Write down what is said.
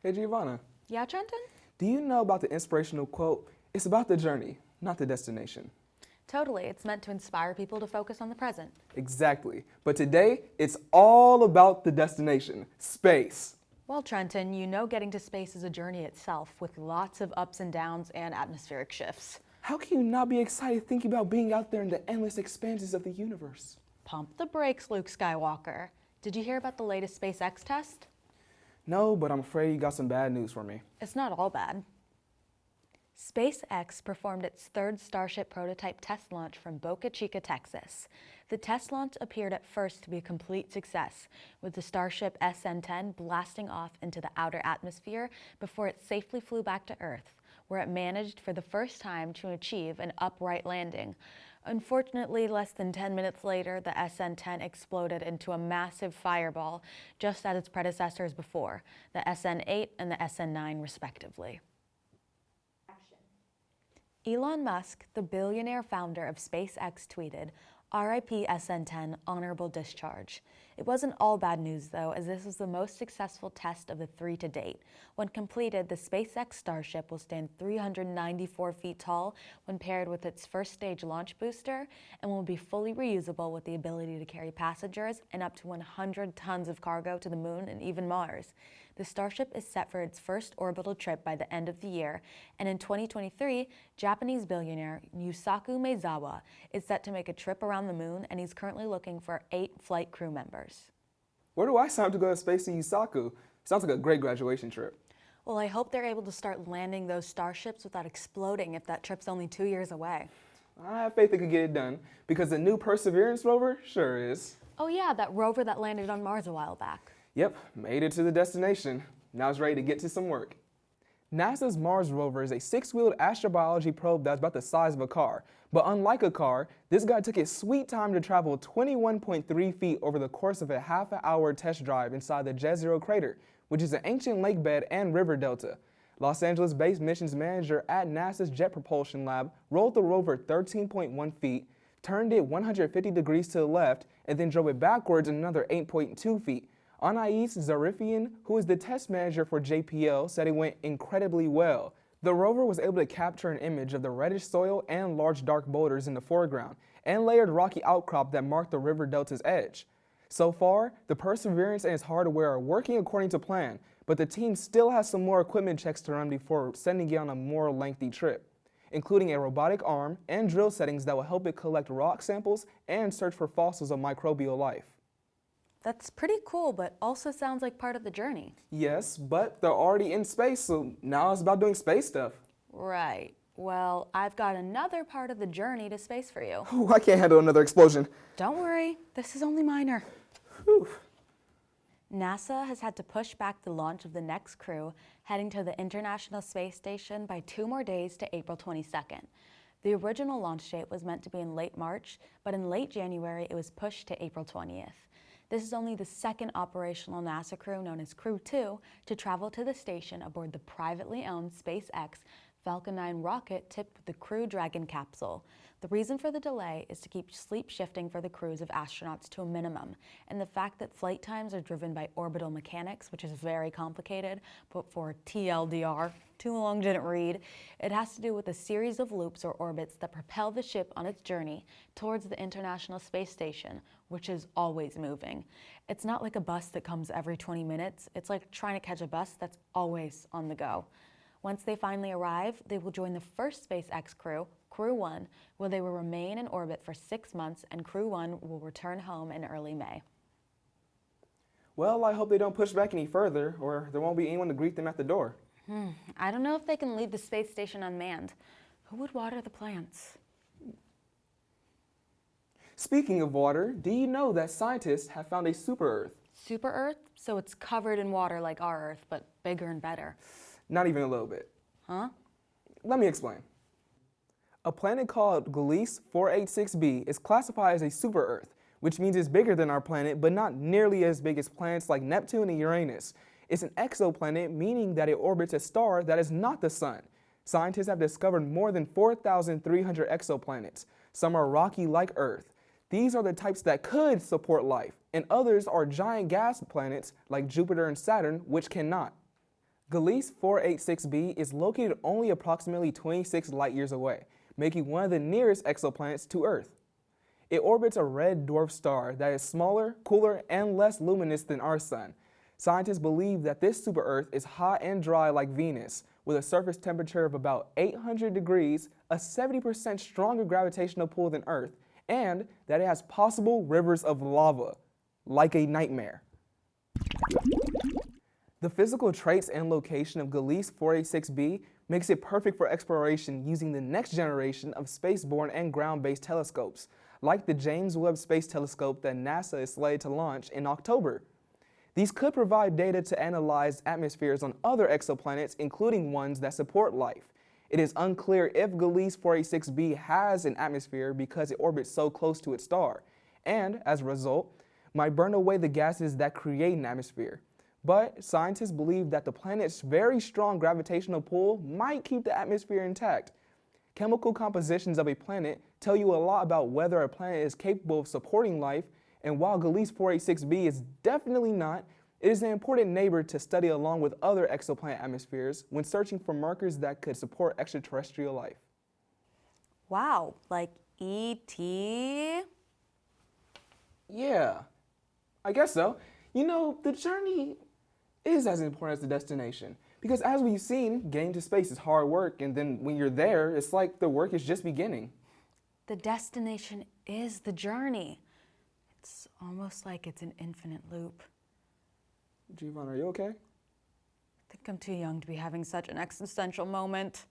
Hey Giovanna, Yeah, Trenton? do you know about the inspirational quote? It's about the journey, not the destination. Totally. It's meant to inspire people to focus on the present. Exactly. But today, it's all about the destination, space. Well, Trenton, you know getting to space is a journey itself with lots of ups and downs and atmospheric shifts. How can you not be excited thinking about being out there in the endless expanses of the universe? Pump the brakes, Luke Skywalker. Did you hear about the latest SpaceX test? No, but I'm afraid you got some bad news for me. It's not all bad. SpaceX performed its third Starship prototype test launch from Boca Chica, Texas. The test launch appeared at first to be a complete success, with the Starship SN-10 blasting off into the outer atmosphere before it safely flew back to Earth, where it managed for the first time to achieve an upright landing. Unfortunately, less than 10 minutes later, the SN-10 exploded into a massive fireball, just as its predecessors before, the SN-8 and the SN-9 respectively. Elon Musk, the billionaire founder of SpaceX, tweeted, "RIP SN-10, honorable discharge." It wasn't all bad news, though, as this was the most successful test of the 3 to date. When completed, the SpaceX Starship will stand 394 feet tall when paired with its first stage launch booster and will be fully reusable with the ability to carry passengers and up to 100 tons of cargo to the moon and even Mars. The Starship is set for its first orbital trip by the end of the year, and in 2023, Japanese billionaire Yusaku Maezawa is set to make a trip around the moon, and he's currently looking for 8 flight crew members. Where do I sign up to go to space to Yusaku? Sounds like a great graduation trip. Well, I hope they're able to start landing those starships without exploding if that trip's only 2 years away. I have faith they could get it done, because the new Perseverance rover sure is. Oh yeah, that rover that landed on Mars a while back. Yep, made it to the destination. Now it's ready to get to some work. NASA's Mars rover is a 6-wheeled astrobiology probe that's about the size of a car. But unlike a car, this guy took his sweet time to travel 21.3 feet over the course of a half-hour test drive inside the Jezero crater, which is an ancient lake bed and river delta. Los Angeles-based missions manager at NASA's Jet Propulsion Lab rolled the rover 13.1 feet, turned it 150 degrees to the left, and then drove it backwards another 8.2 feet. Anais Zarifian, who is the test manager for JPL, said it went incredibly well. The rover was able to capture an image of the reddish soil and large dark boulders in the foreground, and layered rocky outcrop that marked the river delta's edge. So far, the Perseverance and its hardware are working according to plan, but the team still has some more equipment checks to run before sending it on a more lengthy trip, including a robotic arm and drill settings that will help it collect rock samples and search for fossils of microbial life. That's pretty cool, but also sounds like part of the journey. Yes, but they're already in space, so now it's about doing space stuff. Right. Well, I've got another part of the journey to space for you. Ooh, I can't handle another explosion. Don't worry, this is only minor. Whew. NASA has had to push back the launch of the next crew heading to the International Space Station by 2 more days to April 22nd. The original launch date was meant to be in late March, but in late January it was pushed to April 20th. This is only the second operational NASA crew, known as Crew 2, to travel to the station aboard the privately owned SpaceX Falcon 9 rocket tipped with the Crew Dragon capsule. The reason for the delay is to keep sleep shifting for the crews of astronauts to a minimum, and the fact that flight times are driven by orbital mechanics, which is very complicated, but for TLDR, too long didn't read, it has to do with a series of loops or orbits that propel the ship on its journey towards the International Space Station, which is always moving. It's not like a bus that comes every 20 minutes, it's like trying to catch a bus that's always on the go. Once they finally arrive, they will join the first SpaceX crew, Crew 1, where they will remain in orbit for 6 months, and Crew 1 will return home in early May. Well, I hope they don't push back any further, or there won't be anyone to greet them at the door. I don't know if they can leave the space station unmanned. Who would water the plants? Speaking of water, do you know that scientists have found a super-Earth? Super Earth? So it's covered in water like our Earth, but bigger and better. Not even a little bit. Huh? Let me explain. A planet called Glise 486b is classified as a super-Earth, which means it's bigger than our planet, but not nearly as big as planets like Neptune and Uranus. It's an exoplanet, meaning that it orbits a star that is not the Sun. Scientists have discovered more than 4,300 exoplanets. Some are rocky like Earth. These are the types that could support life, and others are giant gas planets like Jupiter and Saturn, which cannot. Glise 486b is located only approximately 26 light years away, making one of the nearest exoplanets to Earth. It orbits a red dwarf star that is smaller, cooler, and less luminous than our Sun. Scientists believe that this super-Earth is hot and dry like Venus, with a surface temperature of about 800 degrees, a 70% stronger gravitational pull than Earth, and that it has possible rivers of lava, like a nightmare. The physical traits and location of Glise 486b makes it perfect for exploration using the next generation of spaceborne and ground-based telescopes, like the James Webb Space Telescope that NASA is slated to launch in October. These could provide data to analyze atmospheres on other exoplanets, including ones that support life. It is unclear if Glise 486b has an atmosphere because it orbits so close to its star, and as a result, might burn away the gases that create an atmosphere. But scientists believe that the planet's very strong gravitational pull might keep the atmosphere intact. Chemical compositions of a planet tell you a lot about whether a planet is capable of supporting life, and while Glise 486b is definitely not, it is an important neighbor to study along with other exoplanet atmospheres when searching for markers that could support extraterrestrial life. Wow, like E.T.? Yeah, I guess so. You know, the journey is as important as the destination. Because as we've seen, getting to space is hard work, and then when you're there, it's like the work is just beginning. The destination is the journey. It's almost like it's an infinite loop. Giovanna, are you okay? I think I'm too young to be having such an existential moment.